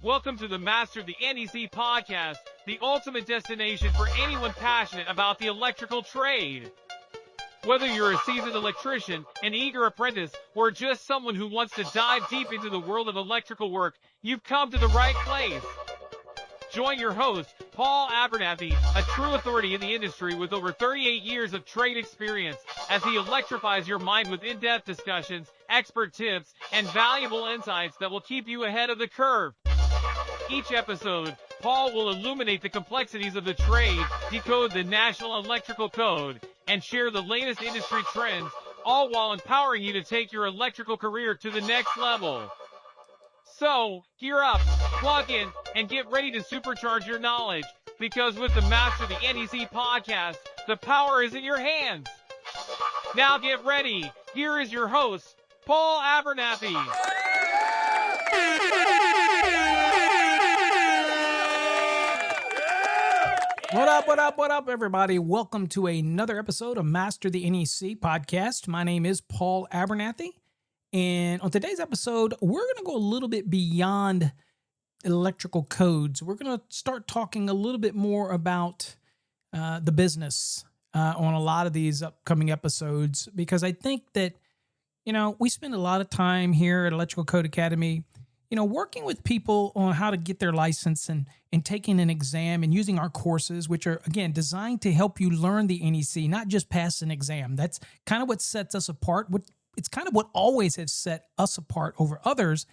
Welcome to the Master The NEC Podcast, the ultimate destination for anyone passionate about the electrical trade. Whether you're a seasoned electrician, an eager apprentice, or just someone who wants to dive deep into the world of electrical work, you've come to the right place. Join your host, Paul Abernathy, a true authority in the industry with over 38 years of trade experience, as he electrifies your mind with in-depth discussions, expert tips, and valuable insights that will keep you ahead of the curve. Each episode, Paul will illuminate the complexities of the trade, decode the National Electrical Code, and share the latest industry trends, all while empowering you to take your electrical career to the next level. So, gear up, plug in, and get ready to supercharge your knowledge, because with the Master The NEC Podcast, the power is in your hands. Now get ready. Here is your host, Paul Abernathy. What up, everybody? Welcome to another episode of Master The NEC Podcast. My name is Paul Abernathy, and on today's episode, we're going to go a little bit beyond electrical codes. We're going to start talking a little bit more about the business on a lot of these upcoming episodes, because I think that, we spend a lot of time here at Electrical Code Academy, working with people on how to get their license and taking an exam and using our courses, which are, again, designed to help you learn the NEC, not just pass an exam. That's kind of what sets us apart. It's kind of what always has set us apart over others,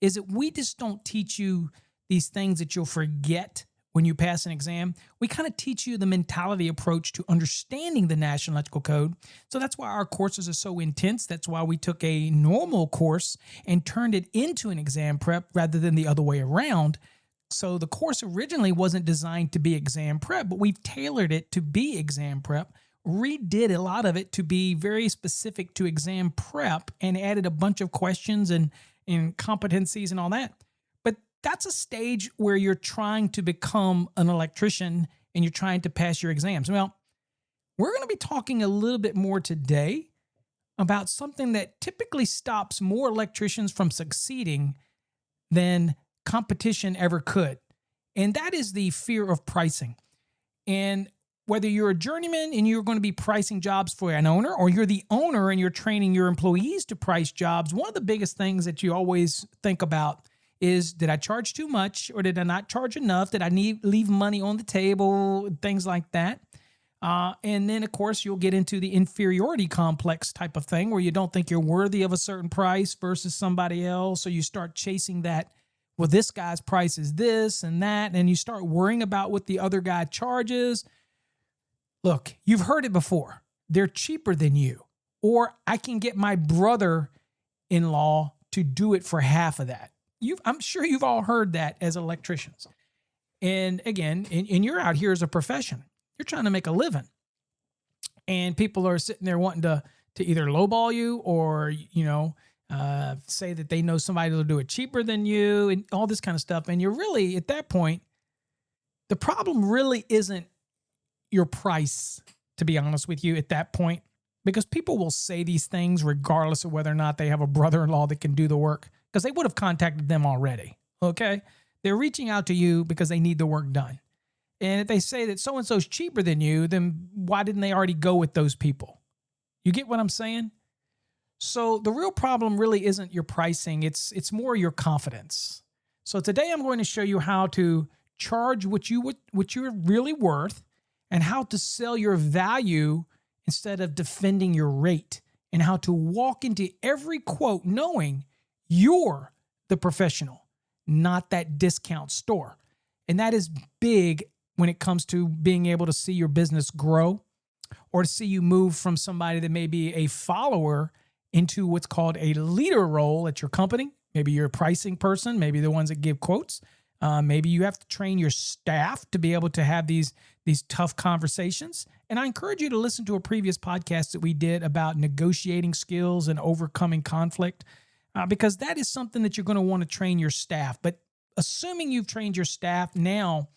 is that we just don't teach you these things that you'll forget when you pass an exam. We kind of teach you the mentality approach to understanding the National Electrical Code. So that's why our courses are so intense. That's why we took a normal course and turned it into an exam prep rather than the other way around. So the course originally wasn't designed to be exam prep, but we've tailored it to be exam prep, redid a lot of it to be very specific to exam prep, and added a bunch of questions and competencies and all that. That's a stage where you're trying to become an electrician and you're trying to pass your exams. Well, we're going to be talking a little bit more today about something that typically stops more electricians from succeeding than competition ever could. And that is the fear of pricing. And whether you're a journeyman and you're going to be pricing jobs for an owner, or you're the owner and you're training your employees to price jobs, one of the biggest things that you always think about is, did I charge too much, or did I not charge enough? Did I leave money on the table? Things like that. And then, of course, you'll get into the inferiority complex type of thing, where you don't think you're worthy of a certain price versus somebody else. So you start chasing that, well, this guy's price is this and that, and you start worrying about what the other guy charges. Look, you've heard it before. They're cheaper than you. Or I can get my brother-in-law to do it for half of that. I'm sure you've all heard that as electricians. And again, and you're out here as a profession. You're trying to make a living. And people are sitting there wanting to either lowball you or, say that they know somebody that'll do it cheaper than you and all this kind of stuff. And you're really, at that point, the problem really isn't your price, to be honest with you, at that point. Because people will say these things regardless of whether or not they have a brother-in-law that can do the work, because they would have contacted them already, okay? They're reaching out to you because they need the work done. And if they say that so-and-so's cheaper than you, then why didn't they already go with those people? You get what I'm saying? So the real problem really isn't your pricing. It's more your confidence. So today I'm going to show you how to charge what you're really worth, and how to sell your value instead of defending your rate, and how to walk into every quote knowing you're the professional, not that discount store. And that is big when it comes to being able to see your business grow, or to see you move from somebody that may be a follower into what's called a leader role at your company. Maybe you're a pricing person, maybe the ones that give quotes. Maybe you have to train your staff to be able to have these tough conversations. And I encourage you to listen to a previous podcast that we did about negotiating skills and overcoming conflict, because that is something that you're going to want to train your staff. But assuming you've trained your staff, now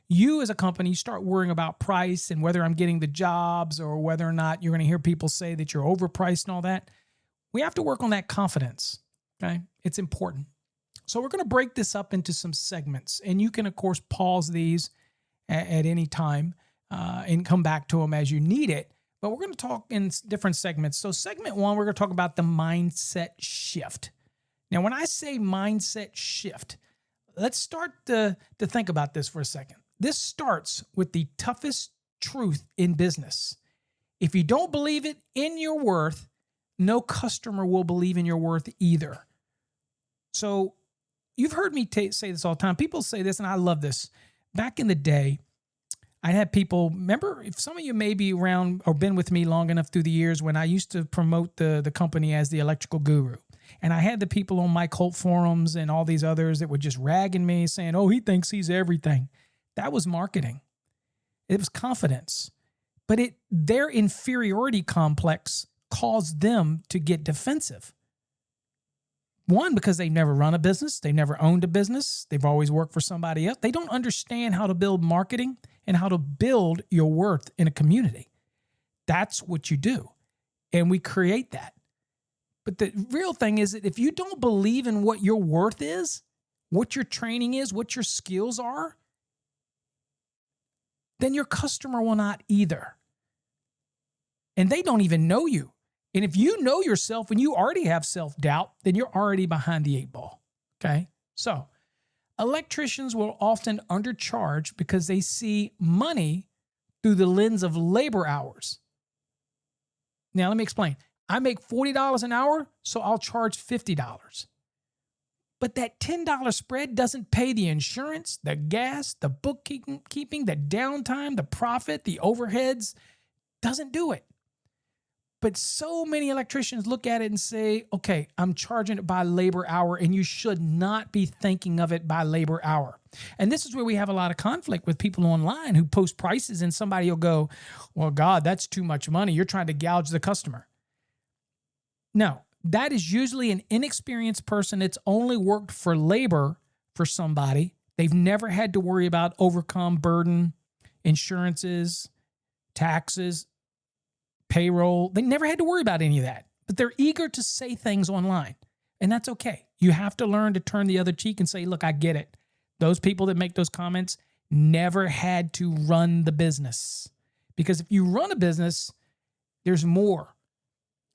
you as a company, you start worrying about price and whether I'm getting the jobs, or whether or not you're going to hear people say that you're overpriced and all that. We have to work on that confidence, okay? It's important. So we're going to break this up into some segments, and you can, of course, pause these at any time and come back to them as you need it. But we're going to talk in different segments. So segment one, we're going to talk about the mindset shift. Now, when I say mindset shift, let's start to think about this for a second. This starts with the toughest truth in business. If you don't believe it in your worth, no customer will believe in your worth either. So you've heard me say this all the time. People say this, and I love this. Back in the day, I had people, remember, if some of you may be around or been with me long enough through the years when I used to promote the company as the electrical guru. And I had the people on my cult forums and all these others that were just ragging me saying, oh, he thinks he's everything. That was marketing. It was confidence. But their inferiority complex caused them to get defensive. One, because they've never run a business. They've never owned a business. They've always worked for somebody else. They don't understand how to build marketing and how to build your worth in a community. That's what you do. And we create that. But the real thing is that if you don't believe in what your worth is, what your training is, what your skills are, then your customer will not either. And they don't even know you. And if you know yourself and you already have self-doubt, then you're already behind the 8 ball. Okay? So electricians will often undercharge because they see money through the lens of labor hours. Now, let me explain. I make $40 an hour, so I'll charge $50. But that $10 spread doesn't pay the insurance, the gas, the bookkeeping, the downtime, the profit, the overheads. Doesn't do it. But so many electricians look at it and say, okay, I'm charging it by labor hour, and you should not be thinking of it by labor hour. And this is where we have a lot of conflict with people online who post prices, and somebody will go, well, God, that's too much money. You're trying to gouge the customer. No, that is usually an inexperienced person that's only worked for labor for somebody. They've never had to worry about overcome burden, insurances, taxes, payroll. They never had to worry about any of that, but they're eager to say things online, and that's okay. You have to learn to turn the other cheek and say, look, I get it. Those people that make those comments never had to run the business, because if you run a business, there's more.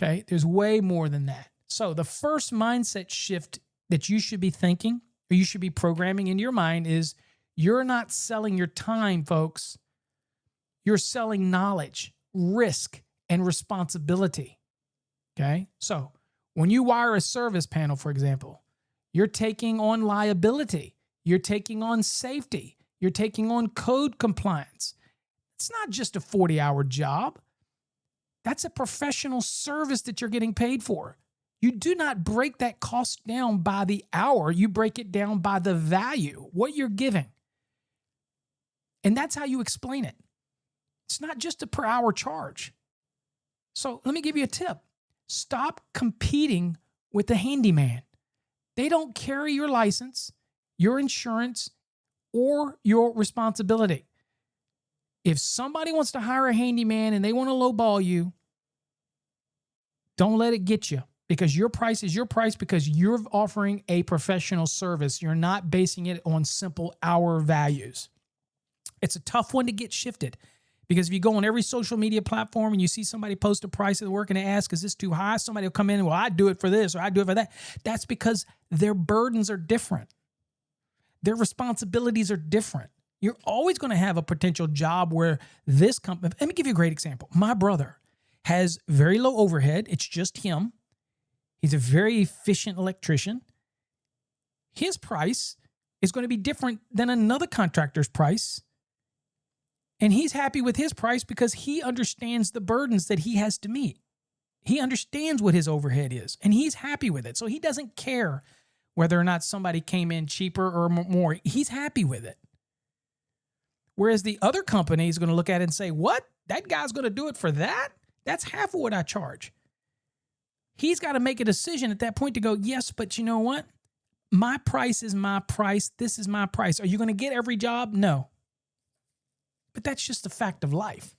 Okay, there's way more than that. So the first mindset shift that you should be thinking, or you should be programming in your mind, is you're not selling your time, folks. You're selling knowledge, risk, and responsibility. Okay, so when you wire a service panel, for example, you're taking on liability. You're taking on safety. You're taking on code compliance. It's not just a 40-hour job. That's a professional service that you're getting paid for. You do not break that cost down by the hour. You break it down by the value, what you're giving. And that's how you explain it. It's not just a per hour charge. So let me give you a tip. Stop competing with the handyman. They don't carry your license, your insurance, or your responsibility. If somebody wants to hire a handyman and they want to lowball you, don't let it get you, because your price is your price because you're offering a professional service. You're not basing it on simple hour values. It's a tough one to get shifted, because if you go on every social media platform and you see somebody post a price of the work and they ask, is this too high? Somebody will come in and, well, I do it for this or I do it for that. That's because their burdens are different. Their responsibilities are different. You're always going to have a potential job where this company, let me give you a great example. My brother has very low overhead. It's just him. He's a very efficient electrician. His price is going to be different than another contractor's price. And he's happy with his price because he understands the burdens that he has to meet. He understands what his overhead is, and he's happy with it. So he doesn't care whether or not somebody came in cheaper or more. He's happy with it. Whereas the other company is going to look at it and say, what? That guy's going to do it for that? That's half of what I charge. He's got to make a decision at that point to go, yes, but you know what? My price is my price. This is my price. Are you going to get every job? No. But that's just a fact of life.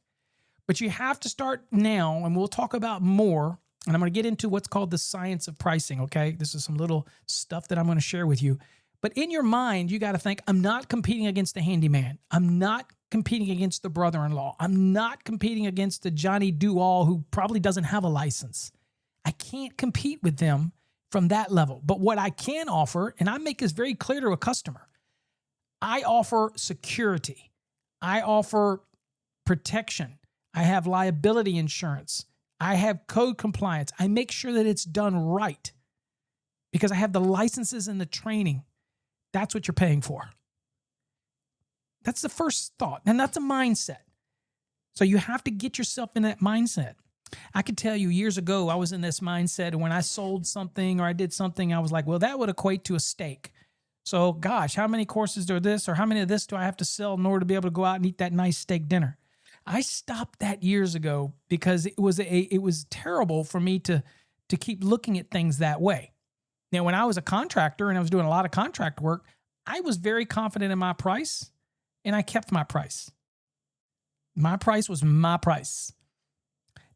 But you have to start now, and we'll talk about more And I'm going to get into what's called the science of pricing, okay? This is some little stuff that I'm going to share with you. But in your mind, you got to think, I'm not competing against the handyman. I'm not competing against the brother-in-law. I'm not competing against the Johnny Do-All who probably doesn't have a license. I can't compete with them from that level. But what I can offer, and I make this very clear to a customer, I offer security. I offer protection. I have liability insurance. I have code compliance. I make sure that it's done right because I have the licenses and the training. That's what you're paying for. That's the first thought. And that's a mindset. So you have to get yourself in that mindset. I could tell you years ago, I was in this mindset. And when I sold something or I did something, I was like, well, that would equate to a steak. So gosh, how many courses do this or how many of this do I have to sell in order to be able to go out and eat that nice steak dinner? I stopped that years ago because it was terrible for me to keep looking at things that way. Now, when I was a contractor and I was doing a lot of contract work, I was very confident in my price and I kept my price. My price was my price.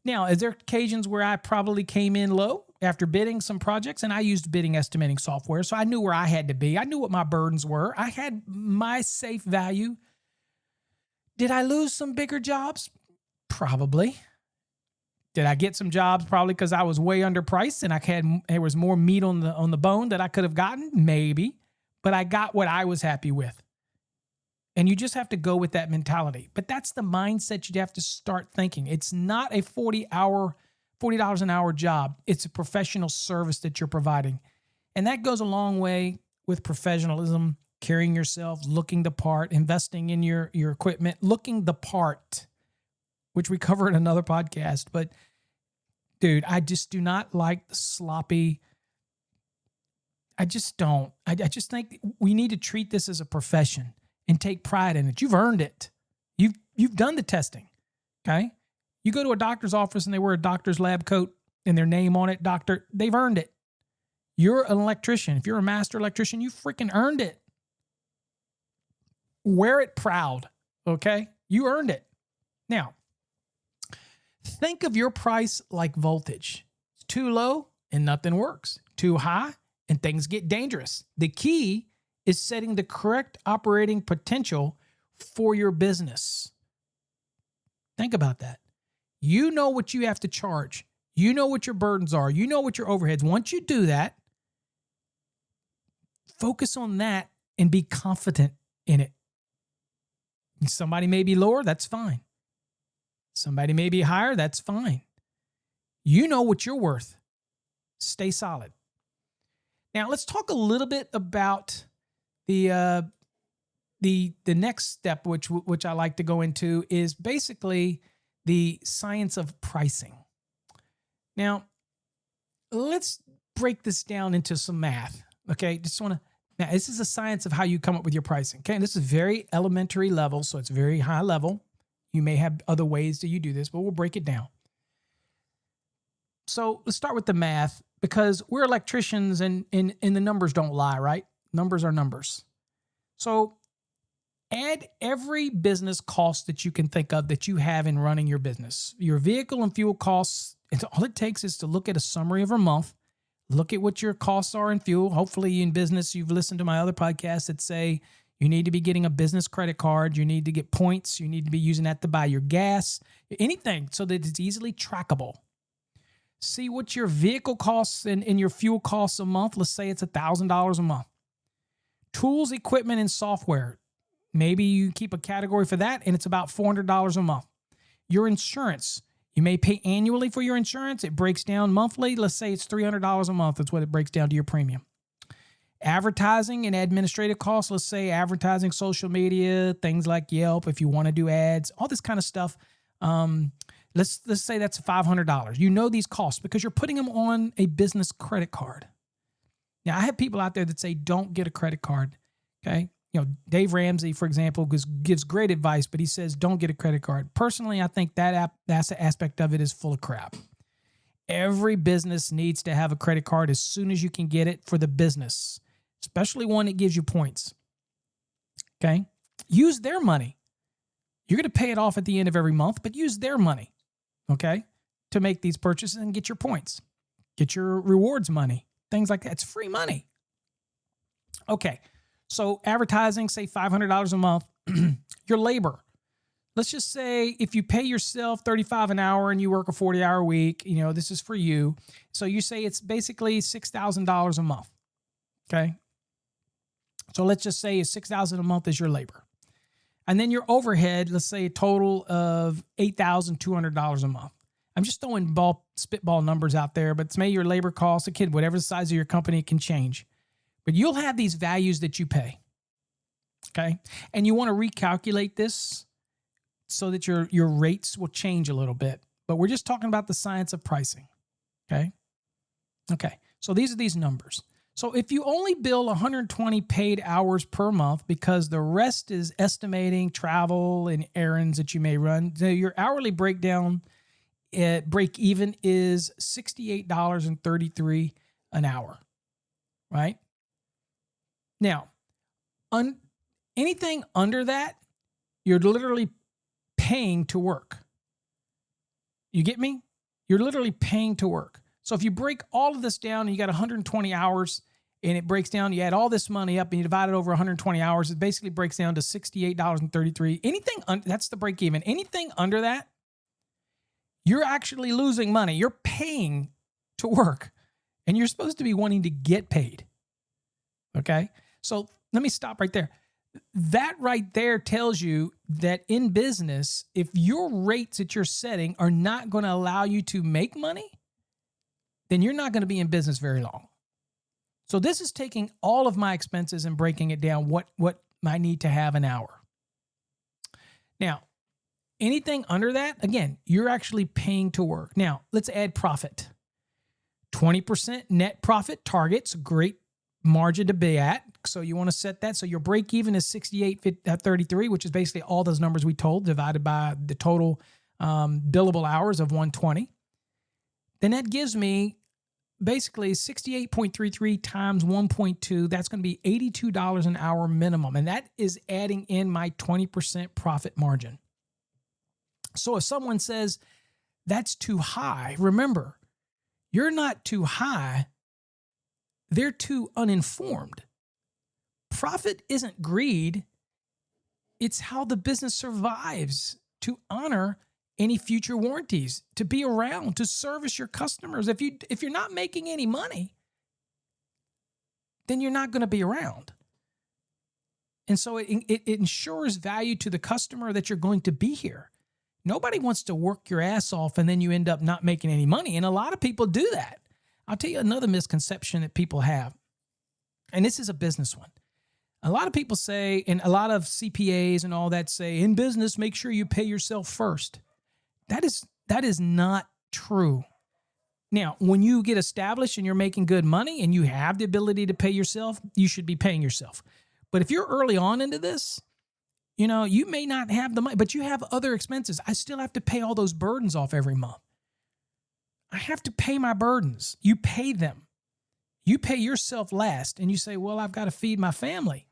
Now, is there occasions where I probably came in low after bidding some projects, and I used bidding estimating software, so I knew where I had to be. I knew what my burdens were. I had my safe value. Did I lose some bigger jobs? Probably. Did I get some jobs probably because I was way underpriced and there was more meat on the bone that I could have gotten? Maybe. But I got what I was happy with. And you just have to go with that mentality. But that's the mindset you have to start thinking. It's not a $40 an hour job. It's a professional service that you're providing. And that goes a long way with professionalism, carrying yourself, looking the part, investing in your equipment, looking the part, which we cover in another podcast. But dude, I just do not like the sloppy. I just don't. I just think we need to treat this as a profession and take pride in it. You've earned it. You've done the testing. Okay. You go to a doctor's office and they wear a doctor's lab coat and their name on it, doctor, they've earned it. You're an electrician. If you're a master electrician, you freaking earned it. Wear it proud. Okay. You earned it. Now, think of your price like voltage. It's too low and nothing works. Too high and things get dangerous. The key is setting the correct operating potential for your business. Think about that. You know what you have to charge. You know what your burdens are. You know what your overheads. Once you do that, focus on that and be confident in it. Somebody may be lower, that's fine. Somebody may be higher, that's fine. You know what you're worth. Stay solid. Now, let's talk a little bit about the next step, which I like to go into, is basically the science of pricing. Now, let's break this down into some math. Okay, now this is a science of how you come up with your pricing. Okay, and this is very elementary level, so it's very high level. You may have other ways that you do this, but we'll break it down. So let's start with the math, because we're electricians and the numbers don't lie, right? Numbers are numbers. So add every business cost that you can think of that you have in running your business. Your vehicle and fuel costs, all it takes is to look at a summary of a month, look at what your costs are in fuel. Hopefully in business, you've listened to my other podcasts that say you need to be getting a business credit card. You need to get points. You need to be using that to buy your gas, anything so that it's easily trackable. See what your vehicle costs and your fuel costs a month. Let's say it's $1,000 a month. Tools, equipment, and software. Maybe you keep a category for that and it's about $400 a month. Your insurance. You may pay annually for your insurance. It breaks down monthly. Let's say it's $300 a month. That's what it breaks down to your premium. Advertising and administrative costs. Let's say advertising, social media, things like Yelp, if you want to do ads, all this kind of stuff. Let's say that's $500. You know these costs because you're putting them on a business credit card. Now, I have people out there that say, don't get a credit card. Okay. You know, Dave Ramsey, for example, gives great advice, but he says, don't get a credit card. Personally, I think that aspect of it is full of crap. Every business needs to have a credit card as soon as you can get it for the business, especially one that gives you points. Okay. Use their money. You're going to pay it off at the end of every month, but use their money. Okay. to make these purchases and get your points, get your rewards money, things like that. It's free money. Okay, so advertising, say $500 a month. Your labor. Let's just say if you pay yourself $35 an hour and you work a 40-hour week, this is for you. So you say it's basically $6,000 a month. Okay. So let's just say $6,000 a month is your labor. And then your overhead, let's say a total of $8,200 a month. I'm just throwing spitball numbers out there, but it's maybe your labor cost, whatever the size of your company, it can change. But you'll have these values that you pay. Okay. And you want to recalculate this so that your rates will change a little bit. But we're just talking about the science of pricing. Okay. Okay. So these are these numbers. So if you only bill 120 paid hours per month because the rest is estimating, travel, and errands that you may run, so your hourly break even is $68.33 an hour, right? Now, anything under that, you're literally paying to work. You get me? You're literally paying to work. So if you break all of this down and you got 120 hours and it breaks down, you add all this money up and you divide it over 120 hours, it basically breaks down to $68.33. That's the break even. Anything under that, you're actually losing money. You're paying to work and you're supposed to be wanting to get paid. Okay? So let me stop right there. That right there tells you that in business, if your rates that you're setting are not going to allow you to make money, then you're not going to be in business very long. So this is taking all of my expenses and breaking it down, what I need to have an hour. Now, anything under that, again, you're actually paying to work. Now, let's add profit. 20% net profit target's a great margin to be at. So you want to set that. So your break even is 68.33, which is basically all those numbers we told divided by the total billable hours of 120. Then that gives me basically 68.33 times 1.2. That's going to be $82 an hour minimum. And that is adding in my 20% profit margin. So if someone says that's too high, remember, you're not too high. They're too uninformed. Profit isn't greed. It's how the business survives to honor any future warranties, to be around, to service your customers. If you're not making any money, then you're not going to be around. And so it ensures value to the customer that you're going to be here. Nobody wants to work your ass off and then you end up not making any money. And a lot of people do that. I'll tell you another misconception that people have, and this is a business one. A lot of people say, and a lot of CPAs and all that say, in business, make sure you pay yourself first. That is not true. Now, when you get established and you're making good money and you have the ability to pay yourself, you should be paying yourself. But if you're early on into this, you may not have the money, but you have other expenses. I still have to pay all those burdens off every month. I have to pay my burdens. You pay them. You pay yourself last and you say, well, I've got to feed my family.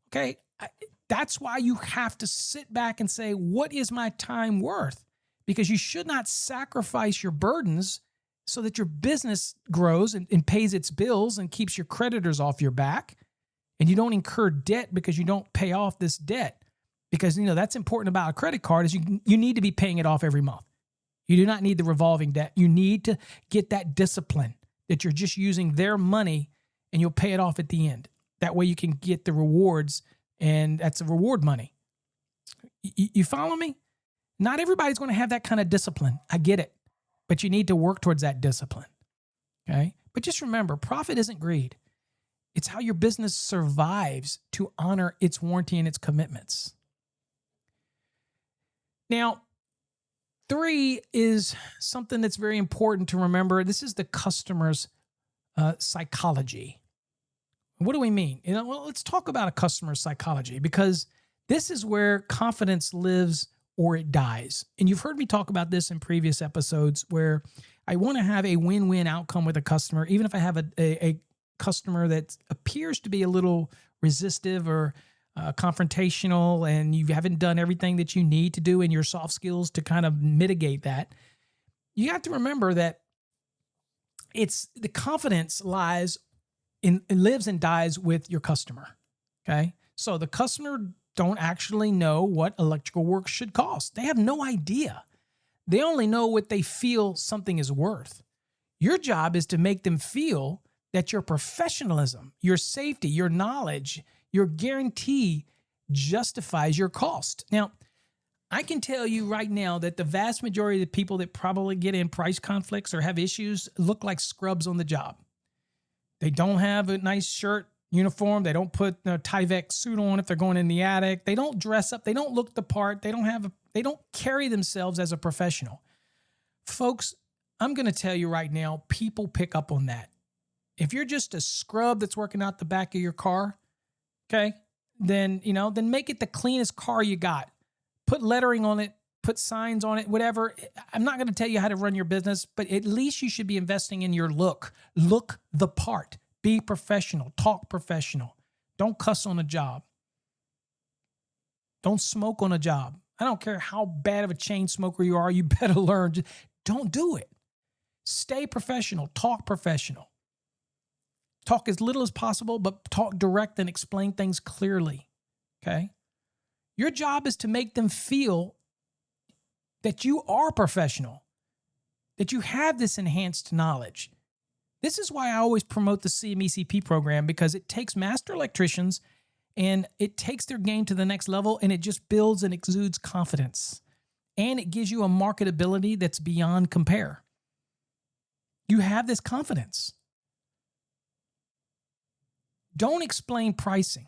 Okay. That's why you have to sit back and say, what is my time worth? Because you should not sacrifice your burdens so that your business grows and pays its bills and keeps your creditors off your back. And you don't incur debt because you don't pay off this debt. Because, that's important about a credit card is you need to be paying it off every month. You do not need the revolving debt. You need to get that discipline that you're just using their money and you'll pay it off at the end. That way you can get the rewards, and that's the reward money. You follow me? Not everybody's going to have that kind of discipline. I get it. But you need to work towards that discipline. Okay? But just remember, profit isn't greed. It's how your business survives to honor its warranty and its commitments. Now, 3 is something that's very important to remember. This is the customer's psychology. What do we mean? Well, let's talk about a customer's psychology because this is where confidence lives or it dies. And you've heard me talk about this in previous episodes where I want to have a win-win outcome with a customer, even if I have a customer that appears to be a little resistive or confrontational and you haven't done everything that you need to do in your soft skills to kind of mitigate that. you have to remember that it's the confidence lies in, it lives and dies with your customer. Okay. So the customer don't actually know what electrical work should cost. They have no idea. They only know what they feel something is worth. Your job is to make them feel that your professionalism, your safety, your knowledge, your guarantee justifies your cost. Now, I can tell you right now that the vast majority of the people that probably get in price conflicts or have issues look like scrubs on the job. They don't have a nice shirt, uniform. They don't put a Tyvek suit on if they're going in the attic. They don't dress up. They don't look the part. They don't carry themselves as a professional. Folks, I'm going to tell you right now, people pick up on that. If you're just a scrub that's working out the back of your car, okay, then make it the cleanest car you got. Put lettering on it, put signs on it, whatever. I'm not going to tell you how to run your business, but at least you should be investing in your look. Look the part. Be professional. Talk professional. Don't cuss on a job. Don't smoke on a job. I don't care how bad of a chain smoker you are, you better learn. Just don't do it. Stay professional. Talk professional. Talk as little as possible, but talk direct and explain things clearly. Okay? Your job is to make them feel that you are professional, that you have this enhanced knowledge. This is why I always promote the CMECP program, because it takes master electricians and it takes their game to the next level, and it just builds and exudes confidence. And it gives you a marketability that's beyond compare. You have this confidence. Don't explain pricing.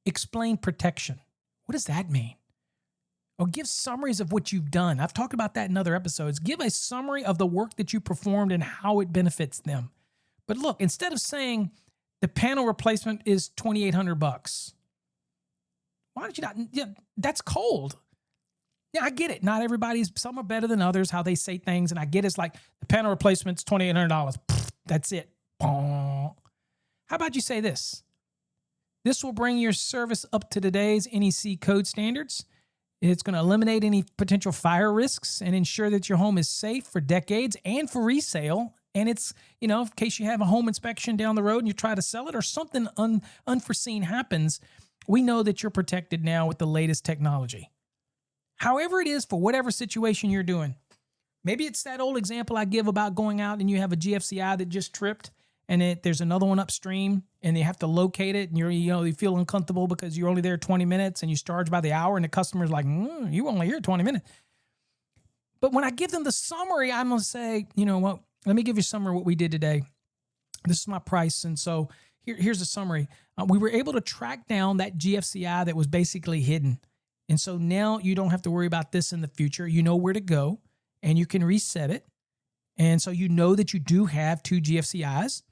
Explain protection. What does that mean? Or give summaries of what you've done. I've talked about that in other episodes. Give a summary of the work that you performed and how it benefits them. But look, instead of saying the panel replacement is $2,800, why don't you not? Yeah, that's cold. Yeah, I get it. Not everybody's, some are better than others, how they say things. And I get it's like the panel replacement's $2,800. That's it. How about you say this? This will bring your service up to today's NEC code standards. It's going to eliminate any potential fire risks and ensure that your home is safe for decades and for resale. And it's, in case you have a home inspection down the road and you try to sell it or something unforeseen happens, we know that you're protected now with the latest technology. However it is, for whatever situation you're doing. Maybe it's that old example I give about going out and you have a GFCI that just tripped, and there's another one upstream, and you have to locate it, and you feel uncomfortable because you're only there 20 minutes and you charge by the hour, and the customer's like, you were only here 20 minutes. But when I give them the summary, I'm going to say, you know what, let me give you a summary of what we did today. This is my price, and so here's the summary. We were able to track down that GFCI that was basically hidden. And so now you don't have to worry about this in the future. You know where to go, and you can reset it. And so you know that you do have 2 GFCIs.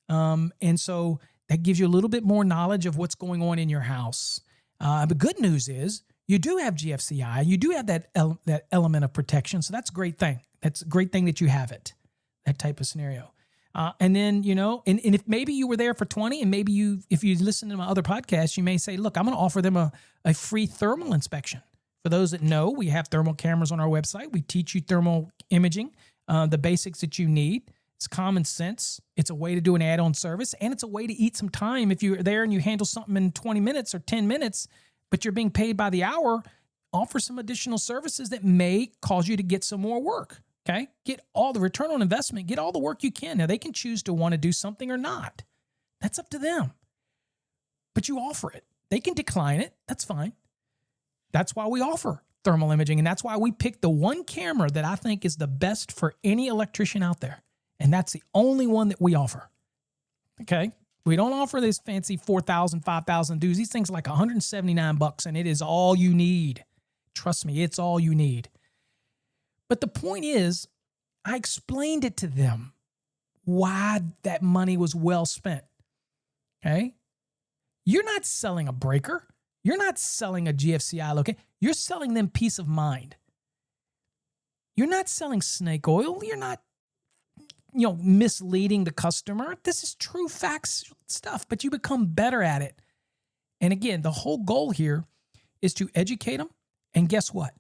And so that gives you a little bit more knowledge of what's going on in your house. The good news is you do have GFCI. You do have that element of protection. So that's a great thing. That's a great thing that you have it, that type of scenario. And then, and if maybe you were there for 20, and maybe if you listen to my other podcasts, you may say, look, I'm going to offer them a free thermal inspection. For those that know, we have thermal cameras on our website. We teach you thermal imaging, the basics that you need. It's common sense. It's a way to do an add-on service, and it's a way to eat some time. If you're there and you handle something in 20 minutes or 10 minutes, but you're being paid by the hour, offer some additional services that may cause you to get some more work. Okay? Get all the return on investment. Get all the work you can. Now, they can choose to want to do something or not. That's up to them. But you offer it. They can decline it. That's fine. That's why we offer thermal imaging, and that's why we picked the one camera that I think is the best for any electrician out there. And that's the only one that we offer. Okay? We don't offer this fancy 4,000, 5,000 dudes. These things are like $179, and it is all you need. Trust me, it's all you need. But the point is, I explained it to them why that money was well spent. Okay? You're not selling a breaker. You're not selling a GFCI locator. You're selling them peace of mind. You're not selling snake oil. You're not misleading the customer. This is true facts stuff, but you become better at it. And again, the whole goal here is to educate them. And guess what?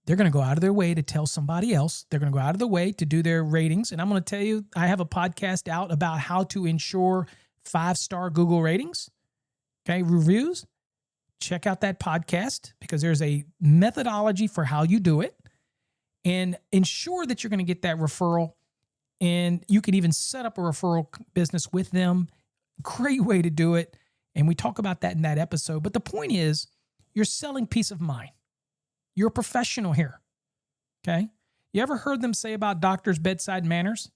they're going to go out of their way to tell somebody else. They're going to go out of the way to do their ratings. And I'm going to tell you, I have a podcast out about how to ensure 5-star Google ratings, okay, reviews. Check out that podcast because there's a methodology for how you do it, and ensure that you're going to get that referral. And you can even set up a referral business with them. Great way to do it. And we talk about that in that episode. But the point is, you're selling peace of mind. You're a professional here. Okay. You ever heard them say about doctors' bedside manners?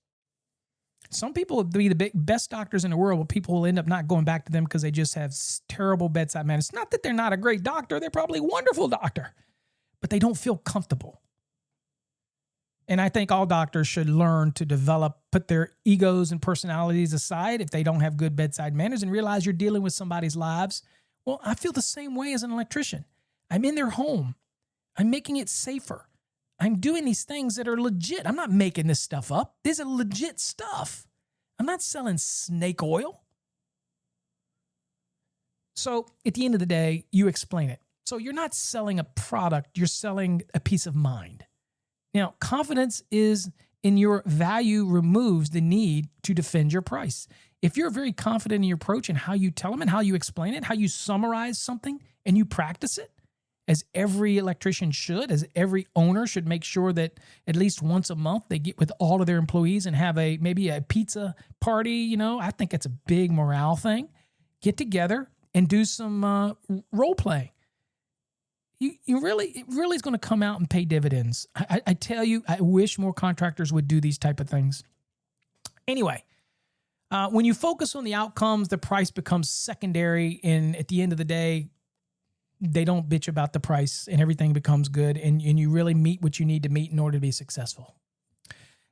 Some people will be the best doctors in the world, but people will end up not going back to them because they just have terrible bedside manners. Not that they're not a great doctor. They're probably a wonderful doctor, but they don't feel comfortable. And I think all doctors should learn to put their egos and personalities aside if they don't have good bedside manners and realize you're dealing with somebody's lives. Well, I feel the same way as an electrician. I'm in their home. I'm making it safer. I'm doing these things that are legit. I'm not making this stuff up. This is legit stuff. I'm not selling snake oil. So at the end of the day, you explain it. So you're not selling a product. You're selling a peace of mind. Now, confidence is in your value removes the need to defend your price. If you're very confident in your approach and how you tell them and how you explain it, how you summarize something and you practice it, as every electrician should, as every owner should make sure that at least once a month they get with all of their employees and have maybe a pizza party. I think it's a big morale thing. Get together and do some role playing. It really is going to come out and pay dividends. I tell you, I wish more contractors would do these type of things. Anyway, when you focus on the outcomes, the price becomes secondary. And at the end of the day, they don't bitch about the price and everything becomes good. And you really meet what you need to meet in order to be successful.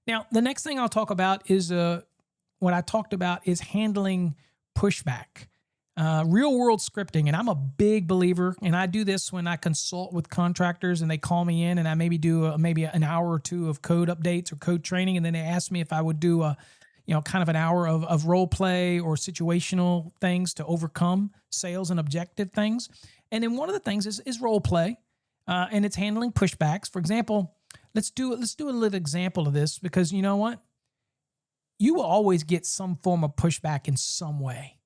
Now, the next thing I'll talk about is what I talked about is handling pushback. Real world scripting. And I'm a big believer, and I do this when I consult with contractors and they call me in and I maybe do maybe an hour or two of code updates or code training. And then they ask me if I would do kind of an hour of role play or situational things to overcome sales and objective things. And then one of the things is role play, and it's handling pushbacks. For example, let's do a little example of this, because you know what? You will always get some form of pushback in some way.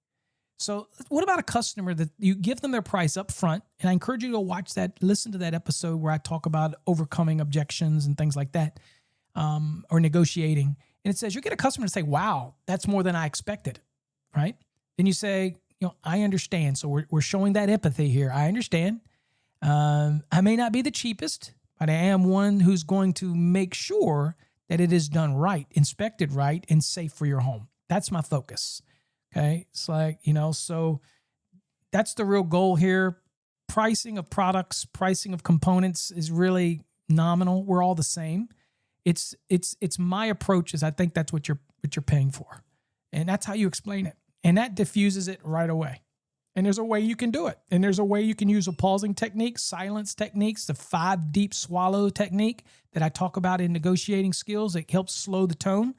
So what about a customer that you give them their price up front? And I encourage you to go listen to that episode where I talk about overcoming objections and things like that, or negotiating. And it says, you get a customer to say, wow, that's more than I expected, right? Then you say, I understand. So we're showing that empathy here. I understand. I may not be the cheapest, but I am one who's going to make sure that it is done right, inspected right, and safe for your home. That's my focus. Okay. It's like, so that's the real goal here. Pricing of products, pricing of components is really nominal. We're all the same. It's my approach is I think that's what you're paying for. And that's how you explain it. And that diffuses it right away. And there's a way you can do it. And there's a way you can use a pausing technique, silence techniques, the 5 deep swallow technique that I talk about in negotiating skills. It helps slow the tone,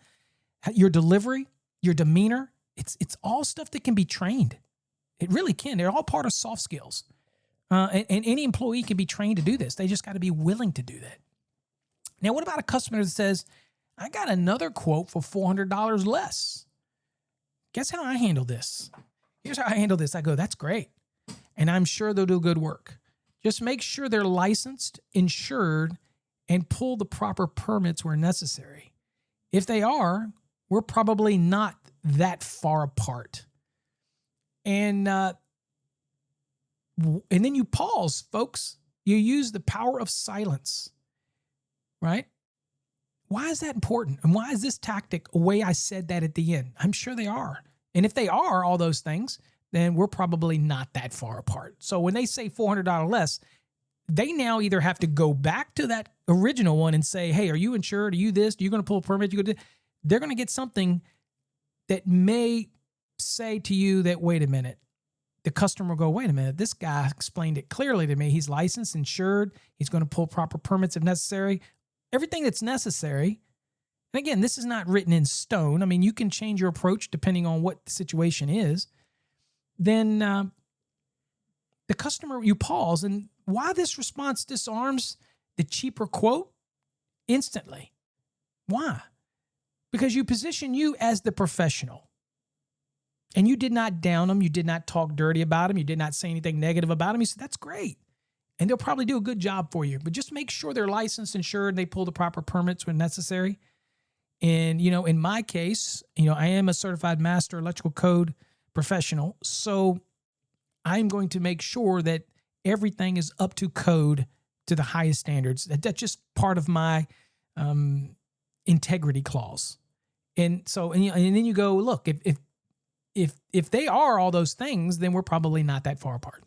your delivery, your demeanor. It's all stuff that can be trained. It really can. They're all part of soft skills. And any employee can be trained to do this. They just got to be willing to do that. Now, what about a customer that says, I got another quote for $400 less? Guess how I handle this? Here's how I handle this. I go, that's great. And I'm sure they'll do good work. Just make sure they're licensed, insured, and pull the proper permits where necessary. If they are, we're probably not that far apart. And then you pause, folks. You use the power of silence, right? Why is that important? And why is this tactic a way I said that at the end? I'm sure they are. And if they are all those things, then we're probably not that far apart. So when they say $400 less, they now either have to go back to that original one and say, hey, are you insured? Are you this? Are you going to pull a permit? They're going to get something that may say to you that, wait a minute. The customer will go, wait a minute, this guy explained it clearly to me. He's licensed, insured. He's going to pull proper permits if necessary. Everything that's necessary. And again, this is not written in stone. I mean, you can change your approach depending on what the situation is. Then the customer, you pause. And why this response disarms the cheaper quote instantly. Why? Because you position you as the professional. And you did not down them. You did not talk dirty about them. You did not say anything negative about them. You said, that's great. And they'll probably do a good job for you. But just make sure they're licensed, insured, and they pull the proper permits when necessary. And, in my case, I am a certified master electrical code professional. So I'm going to make sure that everything is up to code to the highest standards. That's just part of my integrity clause. And so, and then you go, look, if they are all those things, then we're probably not that far apart.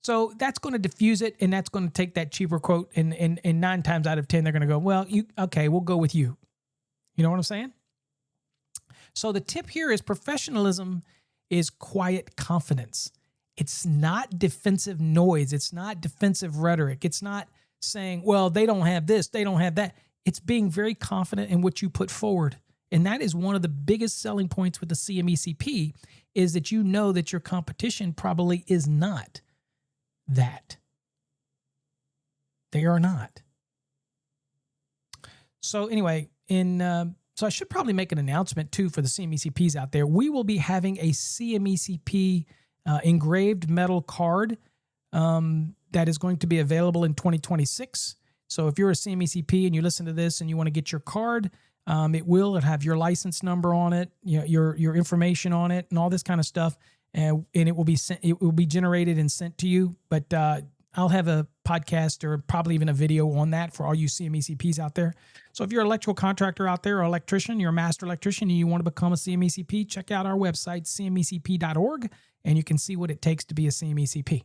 So that's going to diffuse it, and that's going to take that cheaper quote, and 9 times out of 10, they're going to go, well, we'll go with you. You know what I'm saying? So the tip here is professionalism is quiet confidence. It's not defensive noise. It's not defensive rhetoric. It's not saying, well, they don't have this, they don't have that. It's being very confident in what you put forward. And that is one of the biggest selling points with the CMECP, is that you know that your competition probably is not that. They are not. So anyway, so I should probably make an announcement too for the CMECPs out there. We will be having a CMECP engraved metal card that is going to be available in 2026. So if you're a CMECP and you listen to this and you want to get your card, it'll have your license number on it, your information on it, and all this kind of stuff, and it will be sent. It will be generated and sent to you. But I'll have a podcast or probably even a video on that for all you CMECPs out there. So if you're an electrical contractor out there or electrician, you're a master electrician, and you want to become a CMECP, check out our website, cmecp.org, and you can see what it takes to be a CMECP.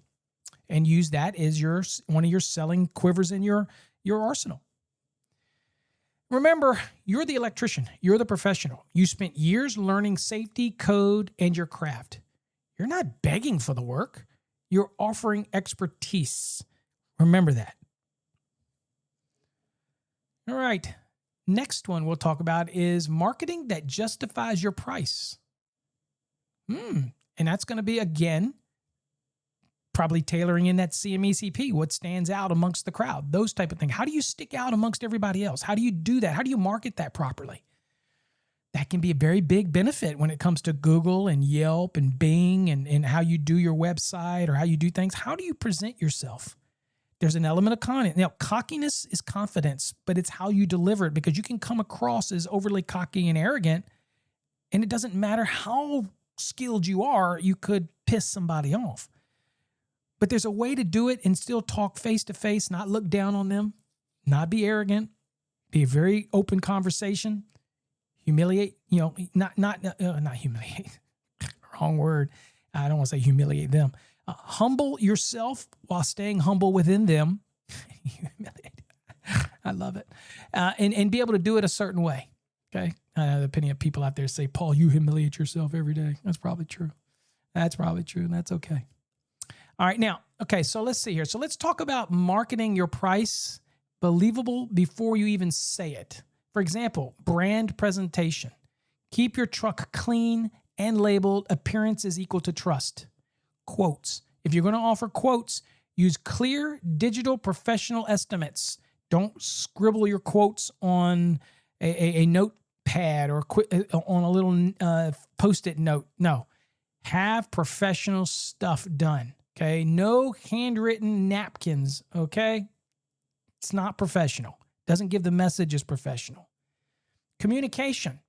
And use that as one of your selling quivers in your arsenal. Remember, you're the electrician. You're the professional. You spent years learning safety, code, and your craft. You're not begging for the work. You're offering expertise. Remember that. All right. Next one we'll talk about is marketing that justifies your price. And that's going to be, again, probably tailoring in that CMECP, what stands out amongst the crowd, those type of things. How do you stick out amongst everybody else? How do you do that? How do you market that properly? That can be a very big benefit when it comes to Google and Yelp and Bing and how you do your website or how you do things. How do you present yourself? There's an element of confidence. Now, cockiness is confidence, but it's how you deliver it, because you can come across as overly cocky and arrogant, and it doesn't matter how skilled you are, you could piss somebody off. But there's a way to do it and still talk face to face, not look down on them, not be arrogant, be a very open conversation, humiliate, not humiliate, wrong word. I don't want to say humiliate them. Humble yourself while staying humble within them. Humiliate. I love it. And be able to do it a certain way. Okay. I know there are plenty of people out there say, Paul, you humiliate yourself every day. That's probably true. And that's okay. All right. Now, okay. So let's see here. So let's talk about marketing your price believable before you even say it. For example, brand presentation. Keep your truck clean and labeled. Appearance is equal to trust. Quotes. If you're going to offer quotes, use clear digital professional estimates. Don't scribble your quotes on a notepad or on a little Post-it note. No. Have professional stuff done. Okay. No handwritten napkins. Okay. It's not professional. Doesn't give the message as professional. Communication.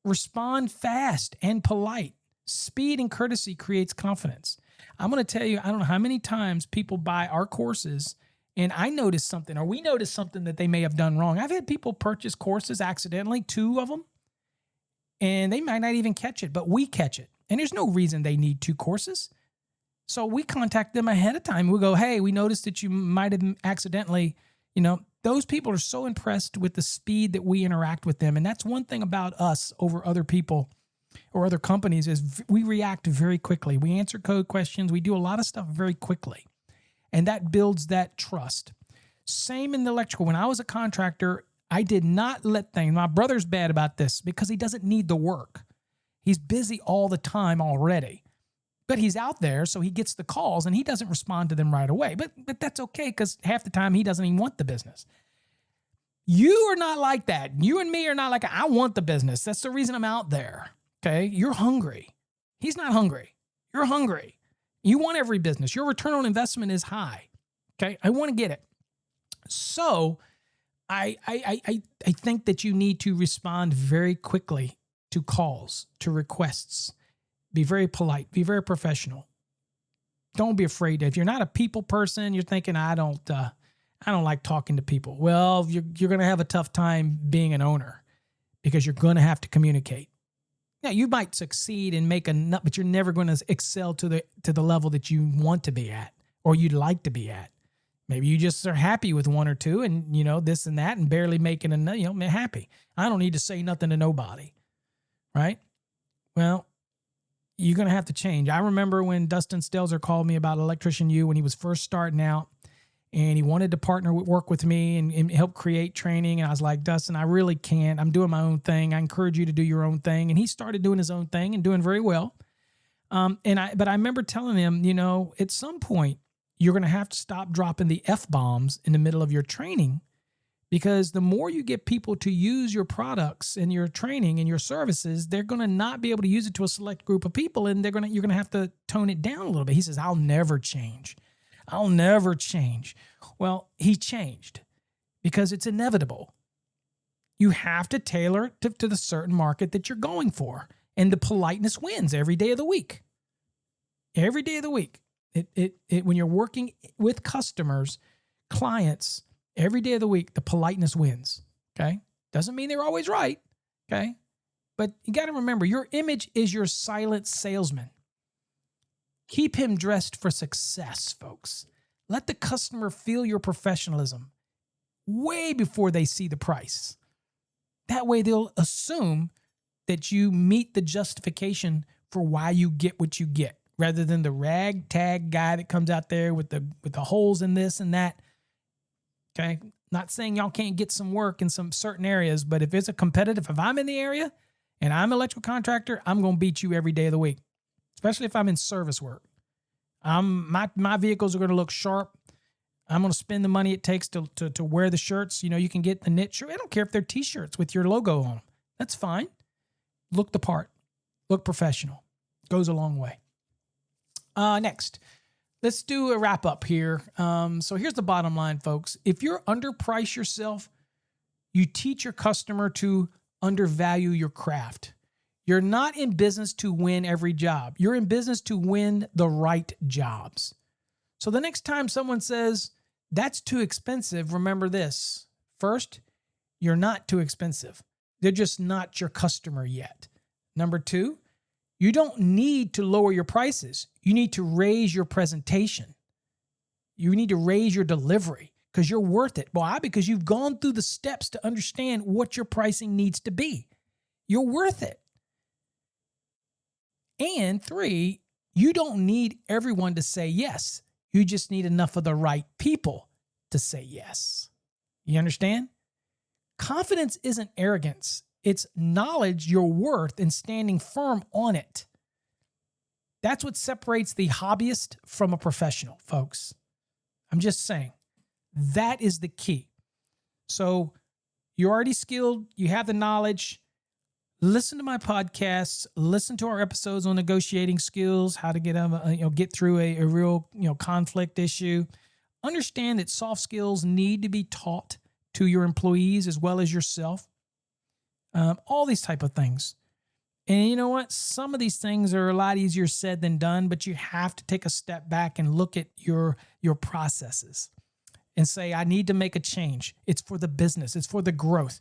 Respond fast and polite. Speed and courtesy creates confidence. I'm going to tell you, I don't know how many times people buy our courses and I notice something, or we notice something that they may have done wrong. I've had people purchase courses accidentally, 2 of them, and they might not even catch it, but we catch it. And there's no reason they need 2 courses. So we contact them ahead of time. We go, hey, we noticed that you might have accidentally, those people are so impressed with the speed that we interact with them. And that's one thing about us over other people or other companies is we react very quickly. We answer code questions. We do a lot of stuff very quickly. And that builds that trust. Same in the electrical. When I was a contractor, I did not let things, my brother's bad about this because he doesn't need the work. He's busy all the time already. But he's out there, so he gets the calls and he doesn't respond to them right away. But that's okay, because half the time he doesn't even want the business. You are not like that. You and me are not like, I want the business. That's the reason I'm out there. Okay? You're hungry. He's not hungry. You're hungry. You want every business. Your return on investment is high. Okay? I want to get it. So I think that you need to respond very quickly to calls, to requests. Be very polite. Be very professional. Don't be afraid. If you're not a people person, you're thinking, I don't like talking to people. Well, you're going to have a tough time being an owner, because you're going to have to communicate. Now, you might succeed and make enough, but you're never going to excel to the level that you want to be at or you'd like to be at. Maybe you just are happy with one or two and, this and that, and barely making enough, happy. I don't need to say nothing to nobody, right? Well, you're going to have to change. I remember when Dustin Stelzer called me about Electrician U when he was first starting out, and he wanted to work with me and help create training. And I was like, Dustin, I really can't. I'm doing my own thing. I encourage you to do your own thing. And he started doing his own thing and doing very well. But I remember telling him, at some point, you're going to have to stop dropping the F-bombs in the middle of your training, because the more you get people to use your products and your training and your services, they're going to not be able to use it to a select group of people, and you're going to have to tone it down a little bit. He says, I'll never change. I'll never change. Well, he changed because it's inevitable. You have to tailor it to the certain market that you're going for, and the politeness wins every day of the week. Every day of the week. When you're working with customers, clients, every day of the week, the politeness wins, okay? Doesn't mean they're always right, okay? But you got to remember, your image is your silent salesman. Keep him dressed for success, folks. Let the customer feel your professionalism way before they see the price. That way they'll assume that you meet the justification for why you get what you get, rather than the ragtag guy that comes out there with the holes in this and that. Okay, not saying y'all can't get some work in some certain areas, but if it's a competitive, if I'm in the area and I'm an electrical contractor, I'm going to beat you every day of the week, especially if I'm in service work. My vehicles are going to look sharp. I'm going to spend the money it takes to wear the shirts. You can get the knit shirt. I don't care if they're T-shirts with your logo on them. That's fine. Look the part. Look professional. Goes a long way. Next. Let's do a wrap up here. So here's the bottom line, folks. If you're underpriced yourself, you teach your customer to undervalue your craft. You're not in business to win every job. You're in business to win the right jobs. So the next time someone says, that's too expensive, remember this. First, you're not too expensive. They're just not your customer yet. Number two, you don't need to lower your prices. You need to raise your presentation. You need to raise your delivery, because you're worth it. Why? Because you've gone through the steps to understand what your pricing needs to be. You're worth it. And three, you don't need everyone to say yes. You just need enough of the right people to say yes. You understand? Confidence isn't arrogance. It's knowledge your worth and standing firm on it. That's what separates the hobbyist from a professional, folks. I'm just saying. That is the key. So you're already skilled. You have the knowledge. Listen to my podcasts. Listen to our episodes on negotiating skills, how to get through a real conflict issue. Understand that soft skills need to be taught to your employees as well as yourself. All these type of things. And you know what? Some of these things are a lot easier said than done, but you have to take a step back and look at your processes and say, I need to make a change. It's for the business. It's for the growth.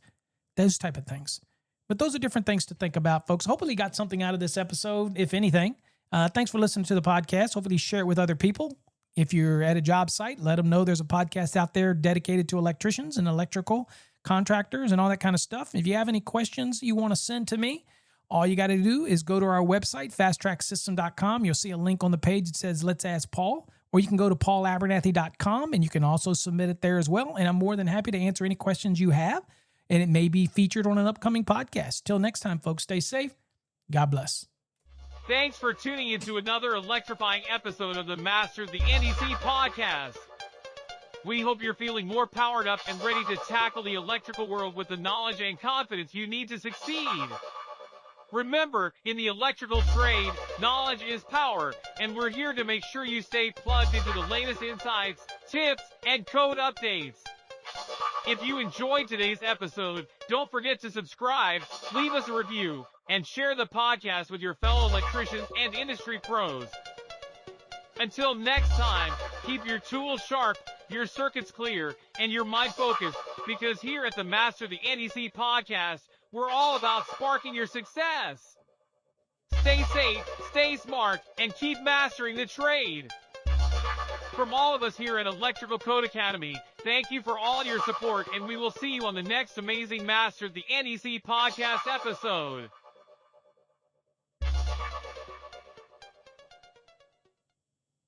Those type of things. But those are different things to think about, folks. Hopefully you got something out of this episode, if anything. Thanks for listening to the podcast. Hopefully share it with other people. If you're at a job site, let them know there's a podcast out there dedicated to electricians and electrical contractors and all that kind of stuff. If you have any questions you want to send to me, all you got to do is go to our website, fasttracksystem.com. You'll see a link on the page that says, Let's Ask Paul. Or you can go to paulabernathy.com and you can also submit it there as well. And I'm more than happy to answer any questions you have. And it may be featured on an upcoming podcast. Till next time, folks, stay safe. God bless. Thanks for tuning into another electrifying episode of the Master The NEC Podcast. We hope you're feeling more powered up and ready to tackle the electrical world with the knowledge and confidence you need to succeed. Remember, in the electrical trade, knowledge is power, and we're here to make sure you stay plugged into the latest insights, tips, and code updates. If you enjoyed today's episode, don't forget to subscribe, leave us a review, and share the podcast with your fellow electricians and industry pros. Until next time, keep your tools sharp, your circuits clear, and your mind focused, because here at the Master The NEC Podcast, we're all about sparking your success. Stay safe, stay smart, and keep mastering the trade. From all of us here at Electrical Code Academy, thank you for all your support, and we will see you on the next amazing Master The NEC Podcast episode.